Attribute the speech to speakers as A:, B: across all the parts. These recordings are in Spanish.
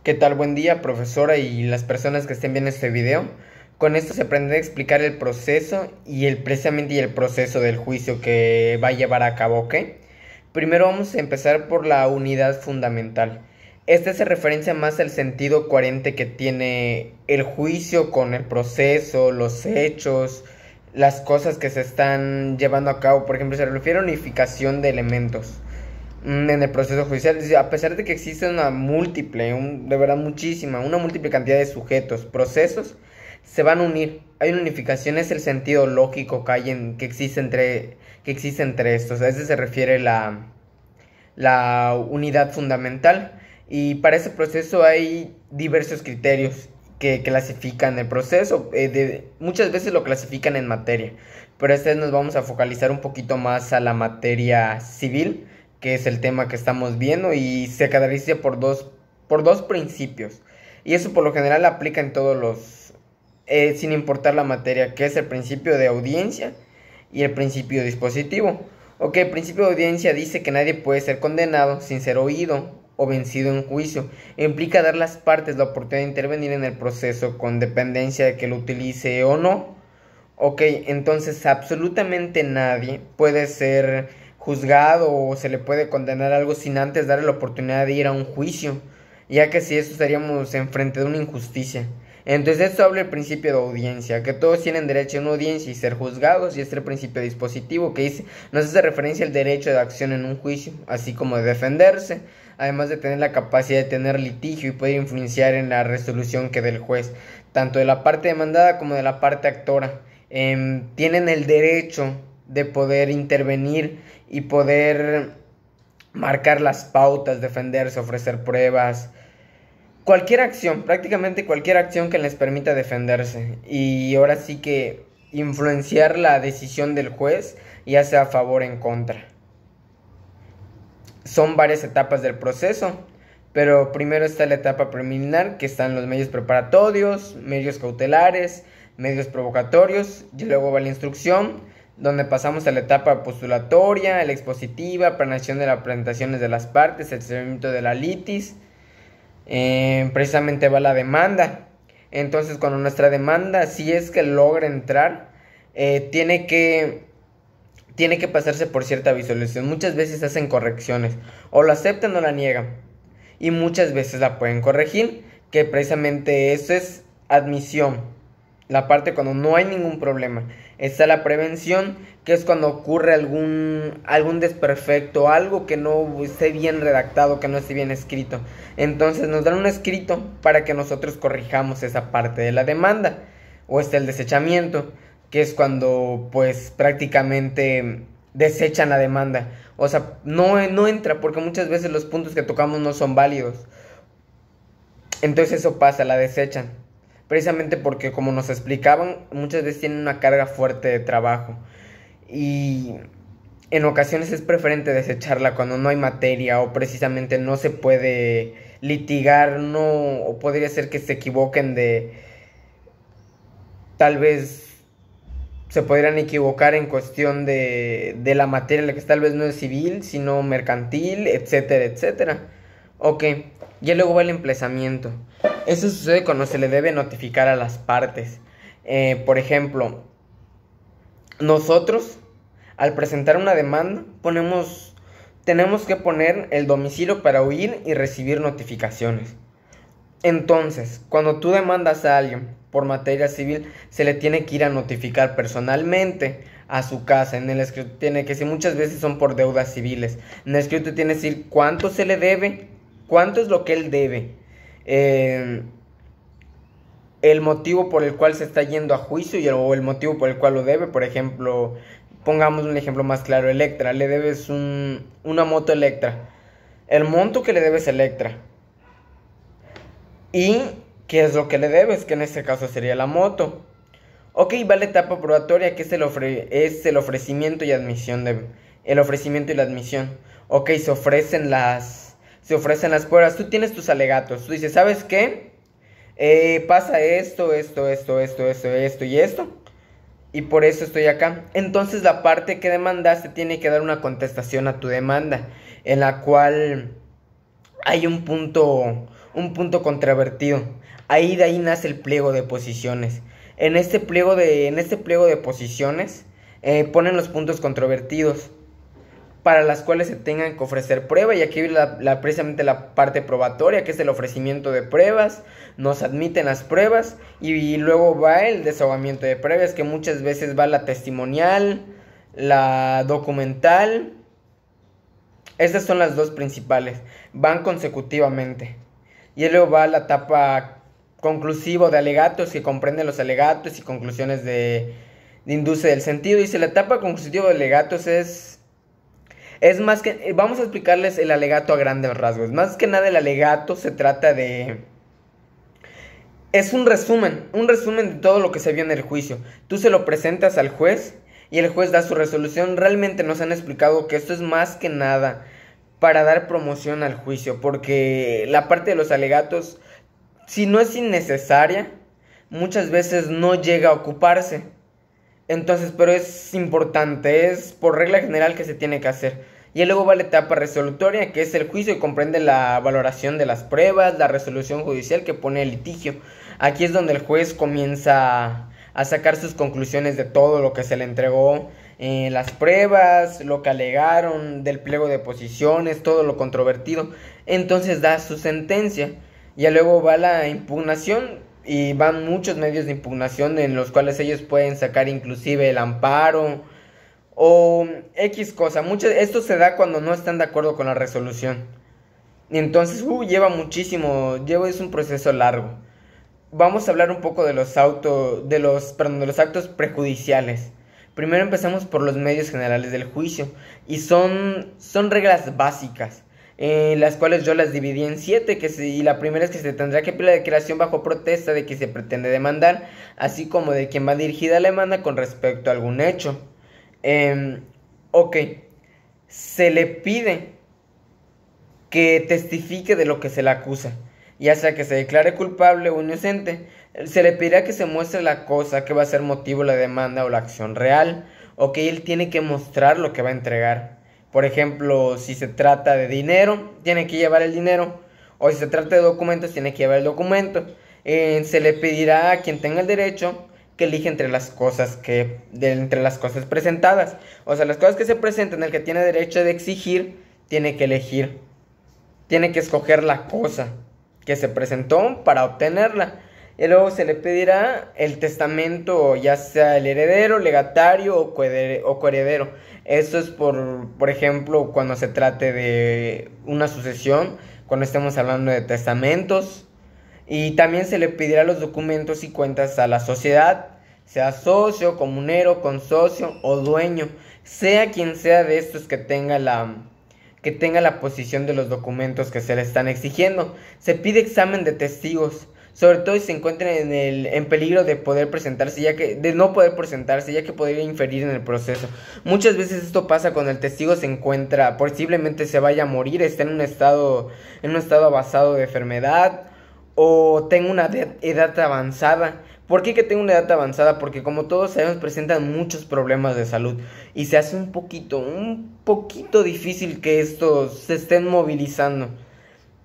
A: ¿Qué tal? Buen día, profesora y las personas que estén viendo este video. Con esto se aprende a explicar el proceso precisamente el proceso del juicio que va a llevar a cabo, ¿ok? Primero vamos a empezar por la unidad fundamental. Esta se referencia más al sentido coherente que tiene el juicio con el proceso, los hechos, las cosas que se están llevando a cabo. Por ejemplo, se refiere a unificación de elementos en el proceso judicial, a pesar de que existe una múltiple, de verdad muchísima, una múltiple cantidad de sujetos, procesos, se van a unir. Hay una unificación, es el sentido lógico que existe entre estos. A eso se refiere la unidad fundamental. Y para ese proceso hay diversos criterios que clasifican el proceso. Muchas veces lo clasifican en materia, pero esta vez nos vamos a focalizar un poquito más a la materia civil, que es el tema que estamos viendo, y se caracteriza por dos principios. Y eso por lo general aplica en todos sin importar la materia, que es el principio de audiencia y el principio dispositivo. Ok, el principio de audiencia dice que nadie puede ser condenado sin ser oído o vencido en juicio. Implica dar a las partes la oportunidad de intervenir en el proceso con dependencia de que lo utilice o no. Ok, entonces absolutamente nadie puede ser juzgado o se le puede condenar algo sin antes darle la oportunidad de ir a un juicio, ya que si eso estaríamos enfrente de una injusticia. Entonces esto habla del principio de audiencia, que todos tienen derecho a una audiencia y ser juzgados, y este es el principio dispositivo que nos hace referencia al derecho de acción en un juicio, así como de defenderse, además de tener la capacidad de tener litigio y poder influenciar en la resolución que del juez, tanto de la parte demandada como de la parte actora. Tienen el derecho de poder intervenir y poder marcar las pautas, defenderse, ofrecer pruebas, cualquier acción, prácticamente cualquier acción que les permita defenderse, y ahora sí que influenciar la decisión del juez, ya sea a favor o en contra. Son varias etapas del proceso, pero primero está la etapa preliminar, que están los medios preparatorios, medios cautelares, medios provocatorios, y luego va la instrucción, donde pasamos a la etapa postulatoria, la expositiva, planeación de las presentaciones de las partes, el seguimiento de la litis. Precisamente va la demanda. Entonces, cuando nuestra demanda, si es que logra entrar, tiene que pasarse por cierta visualización. Muchas veces hacen correcciones, o la aceptan o la niegan, y muchas veces la pueden corregir, que precisamente eso es admisión, la parte cuando no hay ningún problema. Está la prevención, que es cuando ocurre algún desperfecto, algo que no esté bien redactado, que no esté bien escrito. Entonces nos dan un escrito para que nosotros corrijamos esa parte de la demanda. O está el desechamiento, que es cuando pues prácticamente desechan la demanda. O sea, no entra porque muchas veces los puntos que tocamos no son válidos. Entonces eso pasa, la desechan. Precisamente porque, como nos explicaban, muchas veces tienen una carga fuerte de trabajo. Y en ocasiones es preferente desecharla cuando no hay materia o precisamente no se puede litigar, o podría ser que se equivoquen tal vez se podrían equivocar en cuestión de la materia en la que tal vez no es civil, sino mercantil, etcétera, etcétera. Ok, ya luego va el emplazamiento. Eso sucede cuando se le debe notificar a las partes. Por ejemplo, nosotros, al presentar una demanda, tenemos que poner el domicilio para oír y recibir notificaciones. Entonces, cuando tú demandas a alguien por materia civil, se le tiene que ir a notificar personalmente a su casa. En el escrito tiene que decir, muchas veces son por deudas civiles. En el escrito tiene que decir cuánto se le debe, cuánto es lo que él debe, el motivo por el cual se está yendo a juicio o el motivo por el cual lo debe. Por ejemplo, pongamos un ejemplo más claro, Electra, le debes una moto Electra, el monto que le debes a Electra y qué es lo que le debes, que en este caso sería la moto. Ok, va la etapa probatoria, que es el ofrecimiento y admisión el ofrecimiento y la admisión. Ok, se ofrecen las pruebas, tú tienes tus alegatos, tú dices, ¿sabes qué? Pasa esto y esto, y por eso estoy acá. Entonces la parte que demandaste tiene que dar una contestación a tu demanda, en la cual hay un punto un punto controvertido. De ahí nace el pliego de posiciones. En este pliego de posiciones ponen los puntos controvertidos, para las cuales se tengan que ofrecer prueba, y aquí precisamente la parte probatoria, que es el ofrecimiento de pruebas. Nos admiten las pruebas y luego va el desahogamiento de pruebas, que muchas veces va la testimonial, la documental. Estas son las dos principales, van consecutivamente. Y luego va la etapa conclusiva de alegatos, que comprende los alegatos y conclusiones de induce del sentido. Dice, la etapa conclusiva de alegatos es más que, vamos a explicarles el alegato a grandes rasgos. Más que nada el alegato se trata de, es un resumen de todo lo que se vio en el juicio. Tú se lo presentas al juez y el juez da su resolución. Realmente nos han explicado que esto es más que nada para dar promoción al juicio, porque la parte de los alegatos, si no es innecesaria, muchas veces no llega a ocuparse. Entonces, pero es importante, es por regla general que se tiene que hacer. Y luego va la etapa resolutoria, que es el juicio, y comprende la valoración de las pruebas, la resolución judicial que pone el litigio. Aquí es donde el juez comienza a sacar sus conclusiones de todo lo que se le entregó, las pruebas, lo que alegaron, del pliego de posiciones, todo lo controvertido. Entonces da su sentencia. Y luego va la impugnación, y van muchos medios de impugnación en los cuales ellos pueden sacar inclusive el amparo o X cosa. Esto se da cuando no están de acuerdo con la resolución. Y entonces es un proceso largo. Vamos a hablar un poco de los actos prejudiciales. Primero empezamos por los medios generales del juicio, y son reglas básicas, las cuales yo las dividí en 7, y la primera es que se tendrá que pedir la declaración bajo protesta de que se pretende demandar, así como de quién va dirigida la demanda con respecto a algún hecho. Se le pide que testifique de lo que se le acusa, ya sea que se declare culpable o inocente. Se le pedirá que se muestre la cosa que va a ser motivo de la demanda o la acción real, o que él tiene que mostrar lo que va a entregar. Por ejemplo, si se trata de dinero, tiene que llevar el dinero. O si se trata de documentos, tiene que llevar el documento. Se le pedirá a quien tenga el derecho que elija entre las cosas presentadas. O sea, las cosas que se presentan, el que tiene derecho de exigir, tiene que elegir. Tiene que escoger la cosa que se presentó para obtenerla. Y luego se le pedirá el testamento, ya sea el heredero, legatario o coheredero. Eso es por ejemplo, cuando se trate de una sucesión, cuando estemos hablando de testamentos. Y también se le pedirá los documentos y cuentas a la sociedad, sea socio, comunero, consocio o dueño, sea quien sea de estos que tenga la posición de los documentos que se le están exigiendo. Se pide examen de testigos, sobre todo si se encuentren en peligro de no poder presentarse, ya que podría inferir en el proceso. Muchas veces esto pasa cuando el testigo se encuentra, posiblemente se vaya a morir, está en un estado avanzado de enfermedad, o tenga una edad avanzada. ¿Por qué que tenga una edad avanzada? Porque como todos sabemos, presentan muchos problemas de salud, y se hace un poquito difícil que estos se estén movilizando.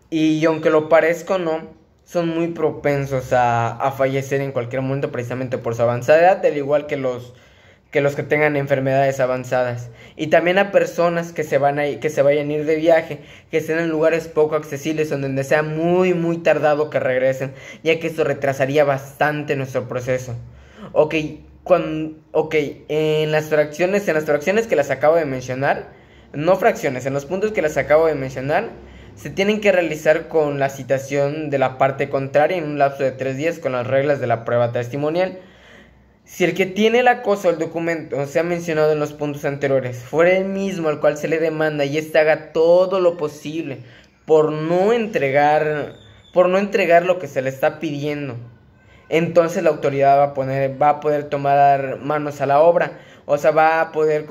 A: Y aunque lo parezca o no, son muy propensos a fallecer en cualquier momento, precisamente por su avanzada edad, al igual que los que tengan enfermedades avanzadas. Y también a personas que se vayan a ir de viaje, que estén en lugares poco accesibles, donde sea muy tardado que regresen, ya que esto retrasaría bastante nuestro proceso. En las fracciones que las acabo de mencionar, no fracciones, en los puntos que las acabo de mencionar, se tienen que realizar con la citación de la parte contraria en un lapso de 3 días, con las reglas de la prueba testimonial. Si el que tiene la cosa o el documento se ha mencionado en los puntos anteriores fuera el mismo al cual se le demanda, y éste haga todo lo posible por no entregar lo que se le está pidiendo, entonces la autoridad va a poder tomar manos a la obra. O sea, va a poder,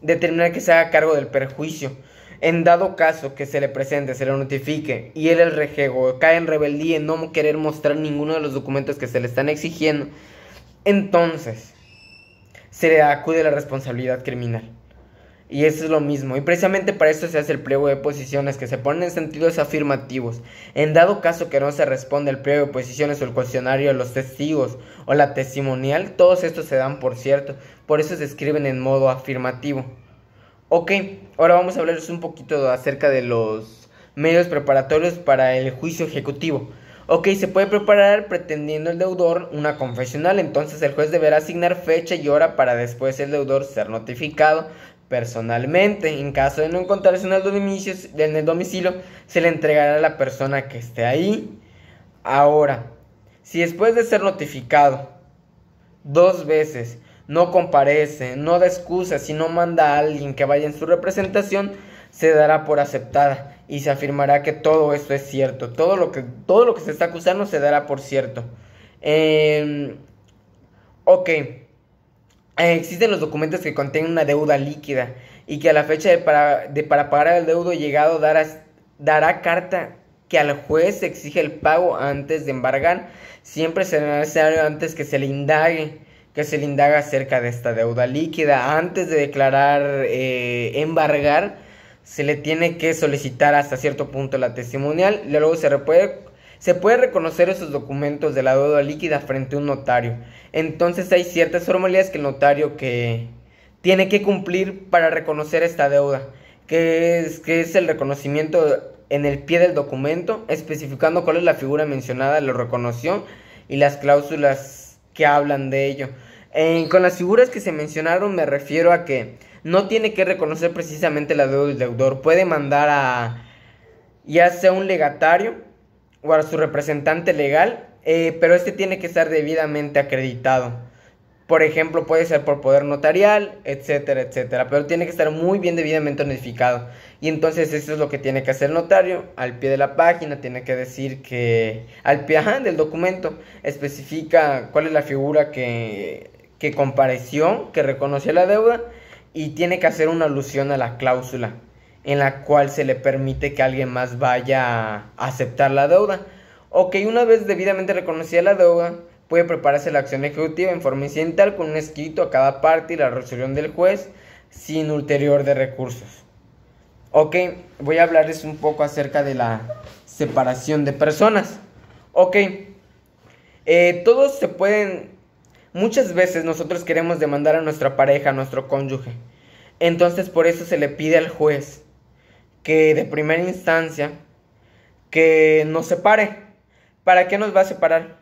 A: determinar que se haga cargo del perjuicio. En dado caso que se le presente, se le notifique, y él, el rejego, cae en rebeldía en no querer mostrar ninguno de los documentos que se le están exigiendo, entonces se le acude a la responsabilidad criminal. Y eso es lo mismo. Y precisamente para eso se hace el pliego de posiciones, que se ponen en sentidos afirmativos. En dado caso que no se responde el pliego de posiciones o el cuestionario de los testigos o la testimonial, todos estos se dan por cierto. Por eso se escriben en modo afirmativo. Ok, ahora vamos a hablarles un poquito acerca de los medios preparatorios para el juicio ejecutivo. Ok, se puede preparar pretendiendo el deudor una confesional, entonces el juez deberá asignar fecha y hora para después el deudor ser notificado personalmente. En caso de no encontrarse en el domicilio, se le entregará a la persona que esté ahí. Ahora, si después de ser notificado 2 veces no comparece, no da excusa, si no manda a alguien que vaya en su representación, se dará por aceptada y se afirmará que todo esto es cierto. Todo lo que se está acusando se dará por cierto. Ok. Existen los documentos que contienen una deuda líquida y que a la fecha para pagar el deudo llegado dará carta que al juez se exige el pago antes de embargar. Siempre será necesario antes que se le indague acerca de esta deuda líquida. Antes de declarar embargar, se le tiene que solicitar hasta cierto punto la testimonial. Luego se puede reconocer esos documentos de la deuda líquida frente a un notario. Entonces hay ciertas formalidades que el notario tiene que cumplir para reconocer esta deuda, que es el reconocimiento en el pie del documento, especificando cuál es la figura mencionada, lo reconoció, y las cláusulas que hablan de ello. Con las figuras que se mencionaron me refiero a que no tiene que reconocer precisamente la deuda del deudor. Puede mandar a ya sea un legatario o a su representante legal, pero este tiene que estar debidamente acreditado. Por ejemplo, puede ser por poder notarial, etcétera, etcétera, pero tiene que estar muy bien debidamente notificado. Y entonces eso es lo que tiene que hacer el notario. Al pie de la página tiene que decir que al pie del documento especifica cuál es la figura que compareció, que reconoció la deuda, y tiene que hacer una alusión a la cláusula en la cual se le permite que alguien más vaya a aceptar la deuda. Ok, una vez debidamente reconocida la deuda, puede prepararse la acción ejecutiva en forma incidental con un escrito a cada parte y la resolución del juez sin ulterior de recursos. Ok, voy a hablarles un poco acerca de la separación de personas. Ok, todos se pueden... Muchas veces nosotros queremos demandar a nuestra pareja, a nuestro cónyuge. Entonces por eso se le pide al juez que de primera instancia que nos separe. ¿Para qué nos va a separar?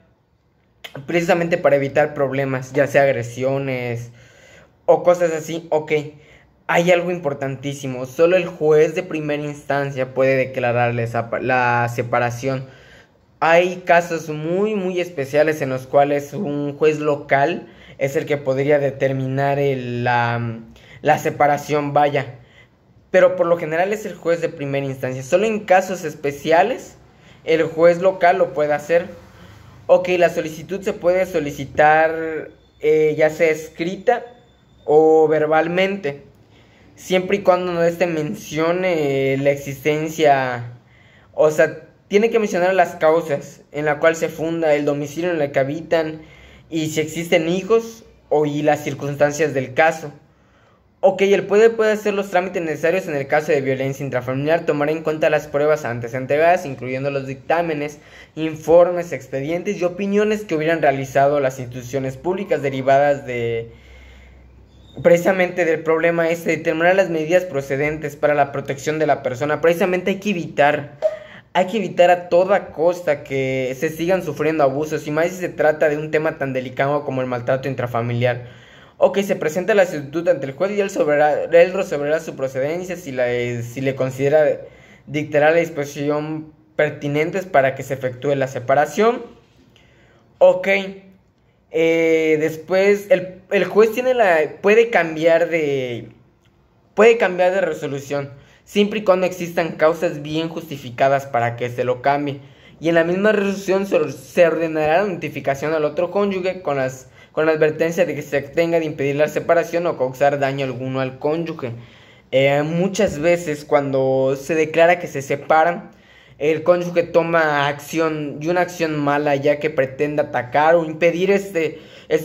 A: Precisamente para evitar problemas, ya sea agresiones o cosas así. Ok, hay algo importantísimo. Solo el juez de primera instancia puede declararle la separación. Hay casos muy muy especiales en los cuales un juez local es el que podría determinar la separación, vaya. Pero por lo general es el juez de primera instancia. Solo en casos especiales el juez local lo puede hacer. Ok, la solicitud se puede solicitar ya sea escrita o verbalmente, siempre y cuando no mencione la existencia, o sea, tiene que mencionar las causas en la cual se funda, el domicilio en el que habitan y si existen hijos y las circunstancias del caso. Ok, el puede hacer los trámites necesarios en el caso de violencia intrafamiliar, tomar en cuenta las pruebas antes entregadas, incluyendo los dictámenes, informes, expedientes y opiniones que hubieran realizado las instituciones públicas derivadas precisamente del problema determinar las medidas procedentes para la protección de la persona. Precisamente hay que evitar a toda costa que se sigan sufriendo abusos, y más si se trata de un tema tan delicado como el maltrato intrafamiliar. Ok, se presenta la solicitud ante el juez y él resolverá su procedencia si le considera dictará la disposición pertinentes para que se efectúe la separación. Ok, después el juez puede cambiar de resolución, siempre y cuando existan causas bien justificadas para que se lo cambie. Y en la misma resolución se ordenará la notificación al otro cónyuge con la advertencia de que se tenga de impedir la separación o causar daño alguno al cónyuge. Muchas veces cuando se declara que se separan, el cónyuge toma acción, y una acción mala, ya que pretende atacar o impedir este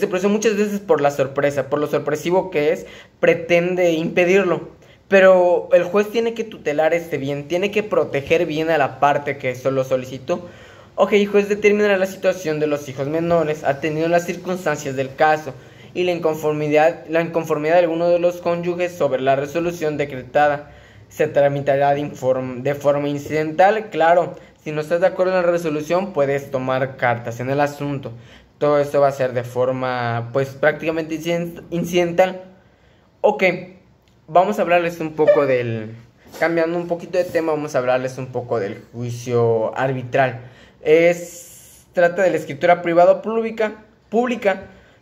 A: proceso. Muchas veces por la sorpresa, por lo sorpresivo que es, pretende impedirlo. Pero el juez tiene que tutelar este bien, tiene que proteger bien a la parte que solo solicitó. Ok, el juez determinará la situación de los hijos menores, atendiendo las circunstancias del caso y la inconformidad de alguno de los cónyuges sobre la resolución decretada. Se tramitará de forma incidental, claro. Si no estás de acuerdo en la resolución, puedes tomar cartas en el asunto. Todo esto va a ser de forma, pues, prácticamente incidental. Ok, vamos a hablarles un poco cambiando un poquito de tema, vamos a hablarles un poco del juicio arbitral. Trata de la escritura privada pública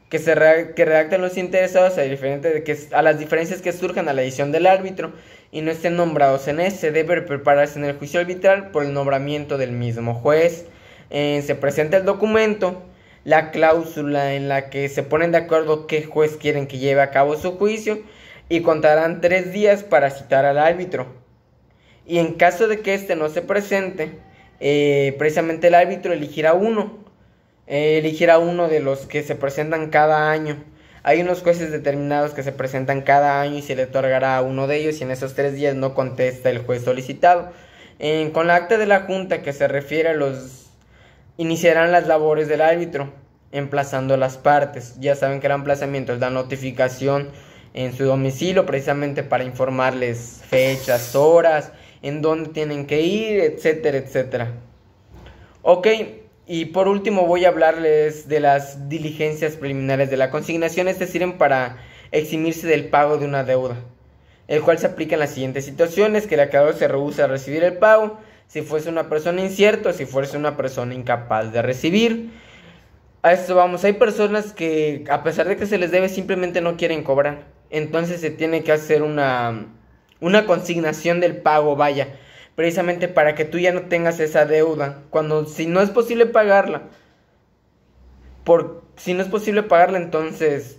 A: que redactan los interesados a las diferencias que surjan a la decisión del árbitro y no estén nombrados en ese. Debe prepararse en el juicio arbitral por el nombramiento del mismo juez. Se presenta el documento, la cláusula en la que se ponen de acuerdo qué juez quieren que lleve a cabo su juicio y contarán 3 días para citar al árbitro. Y en caso de que éste no se presente, precisamente el árbitro elegirá uno de los que se presentan cada año. Hay unos jueces determinados que se presentan cada año y se le otorgará a uno de ellos si en esos 3 días no contesta el juez solicitado. Con la acta de la junta que se refiere iniciarán las labores del árbitro, emplazando las partes. Ya saben que el emplazamiento es la notificación en su domicilio, precisamente para informarles fechas, horas, en dónde tienen que ir, etcétera, etcétera. Ok, y por último voy a hablarles de las diligencias preliminares de la consignación. Sirven para eximirse del pago de una deuda, el cual se aplica en las siguientes situaciones: que el acreedor se rehúsa a recibir el pago, si fuese una persona incierta o si fuese una persona incapaz de recibir. A esto vamos, hay personas que a pesar de que se les debe simplemente no quieren cobrar, entonces se tiene que hacer una consignación del pago, vaya, precisamente para que tú ya no tengas esa deuda, si no es posible pagarla, entonces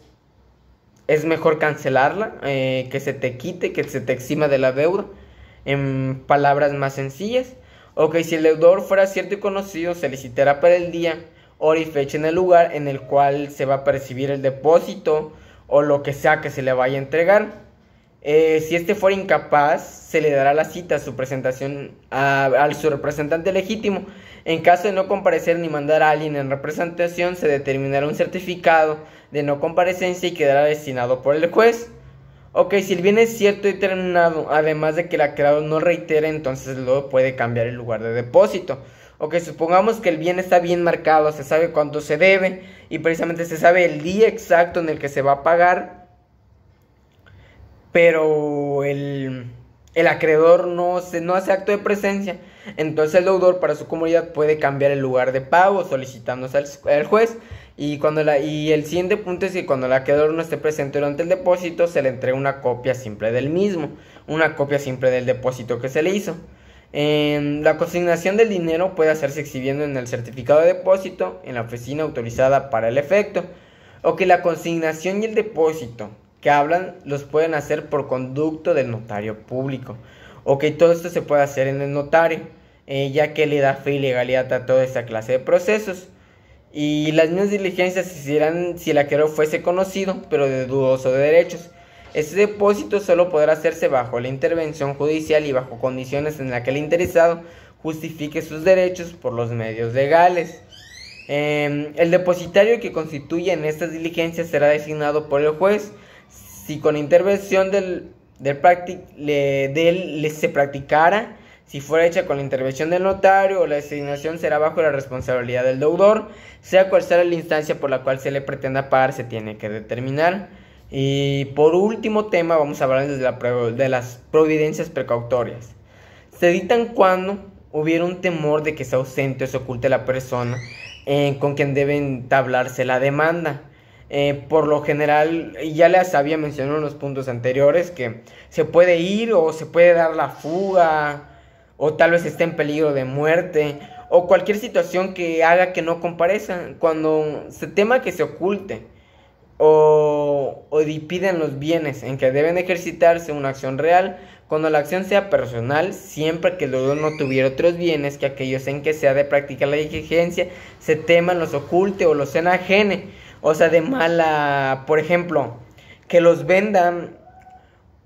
A: es mejor cancelarla, que se te quite, que se te exima de la deuda, en palabras más sencillas. Ok, si el deudor fuera cierto y conocido, se licitará para el día, hora y fecha en el lugar en el cual se va a percibir el depósito o lo que sea que se le vaya a entregar. Si este fuera incapaz, se le dará la cita a su presentación a su representante legítimo. En caso de no comparecer ni mandar a alguien en representación, se determinará un certificado de no comparecencia y quedará destinado por el juez. Ok, si el bien es cierto y terminado, además de que el acreedor no reitere, entonces luego puede cambiar el lugar de depósito. Ok, supongamos que el bien está bien marcado, se sabe cuánto se debe y precisamente se sabe el día exacto en el que se va a pagar, pero el acreedor no hace acto de presencia. Entonces el deudor, para su comodidad, puede cambiar el lugar de pago solicitándose al juez. Y el siguiente punto es que cuando el acreedor no esté presente durante el depósito, se le entrega una copia simple del mismo, una copia simple del depósito que se le hizo. La consignación del dinero puede hacerse exhibiendo en el certificado de depósito en la oficina autorizada para el efecto, o que la consignación y el depósito que hablan los pueden hacer por conducto del notario público. Ok, todo esto se puede hacer en el notario, ya que le da fe y legalidad a toda esta clase de procesos. Y las mismas diligencias se hicieran si el acreedor fuese conocido, pero de dudoso de derechos. Este depósito solo podrá hacerse bajo la intervención judicial y bajo condiciones en las que el interesado justifique sus derechos por los medios legales. El depositario que constituye en estas diligencias será designado por el juez si con intervención de él se practicara. Si fuera hecha con la intervención del notario, la designación será bajo la responsabilidad del deudor. Sea cual sea la instancia por la cual se le pretenda pagar, se tiene que determinar. Y por último tema, vamos a hablar de las providencias precautorias. Se dictan cuando hubiera un temor de que se ausente o se oculte la persona con quien debe entablarse la demanda. Por lo general, ya les había mencionado en los puntos anteriores que se puede ir o se puede dar la fuga, o tal vez esté en peligro de muerte, o cualquier situación que haga que no comparezca. Cuando se tema que se oculte o piden los bienes en que deben ejercitarse una acción real, cuando la acción sea personal, siempre que el deudor no tuviera otros bienes que aquellos en que se ha de practicar la diligencia, se teman los oculte o los enajene. O sea, de mala, por ejemplo, que los vendan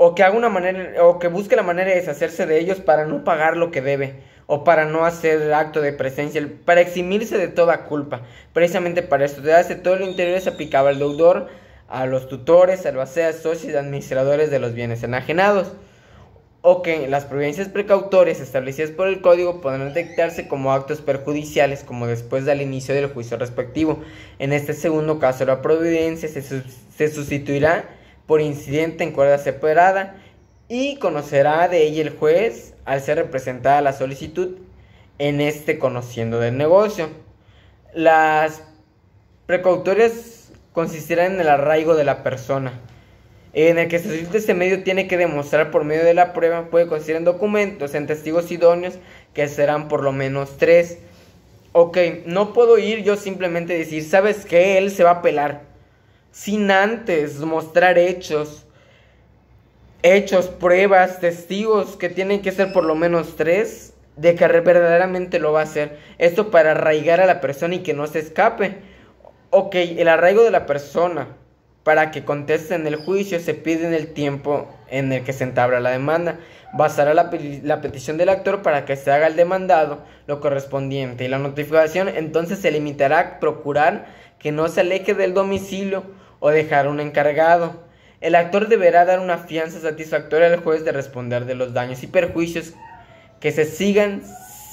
A: o que haga una manera, o que busque la manera de deshacerse de ellos para no pagar lo que debe, o para no hacer acto de presencia, para eximirse de toda culpa. Precisamente para estudiarse todo lo interior es aplicable al deudor, a los tutores, albaceas, socios y administradores de los bienes enajenados, o que las providencias precautorias establecidas por el código podrán detectarse como actos perjudiciales, como después del inicio del juicio respectivo. En este segundo caso, la providencia se sustituirá por incidente en cuerda separada y conocerá de ella el juez al ser representada la solicitud, en este conociendo del negocio. Las precautorias consistirán en el arraigo de la persona, en el que se solicita este medio tiene que demostrar por medio de la prueba, puede consistir en documentos, en testigos idóneos, que serán por lo menos 3. Ok, no puedo ir yo simplemente decir, ¿sabes qué? Él se va a pelar, sin antes mostrar hechos, pruebas, testigos, que tienen que ser por lo menos 3, de que verdaderamente lo va a hacer. Esto para arraigar a la persona y que no se escape. Ok, el arraigo de la persona para que conteste en el juicio se pide en el tiempo en el que se entabla la demanda. Basará la petición del actor para que se haga el demandado lo correspondiente, y la notificación entonces se limitará a procurar que no se aleje del domicilio o dejar un encargado. El actor deberá dar una fianza satisfactoria al juez de responder de los daños y perjuicios que se sigan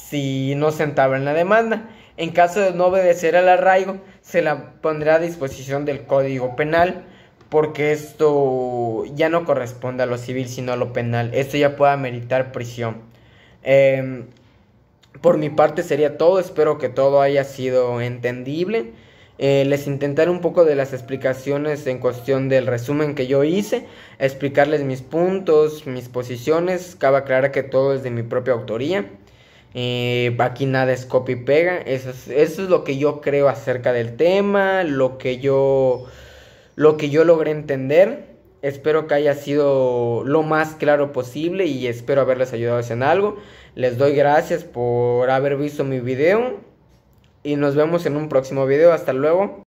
A: si no se entabla en la demanda. En caso de no obedecer al arraigo, se la pondrá a disposición del Código Penal, porque esto ya no corresponde a lo civil sino a lo penal. Esto ya puede ameritar prisión. Por mi parte sería todo. Espero que todo haya sido entendible. Les intentaré un poco de las explicaciones en cuestión del resumen que yo hice, explicarles mis puntos, mis posiciones. Cabe aclarar que todo es de mi propia autoría. Aquí nada es copy y pega. Eso es lo que yo creo acerca del tema, lo que yo logré entender. Espero que haya sido lo más claro posible y espero haberles ayudado en algo. Les doy gracias por haber visto mi video y nos vemos en un próximo video. Hasta luego.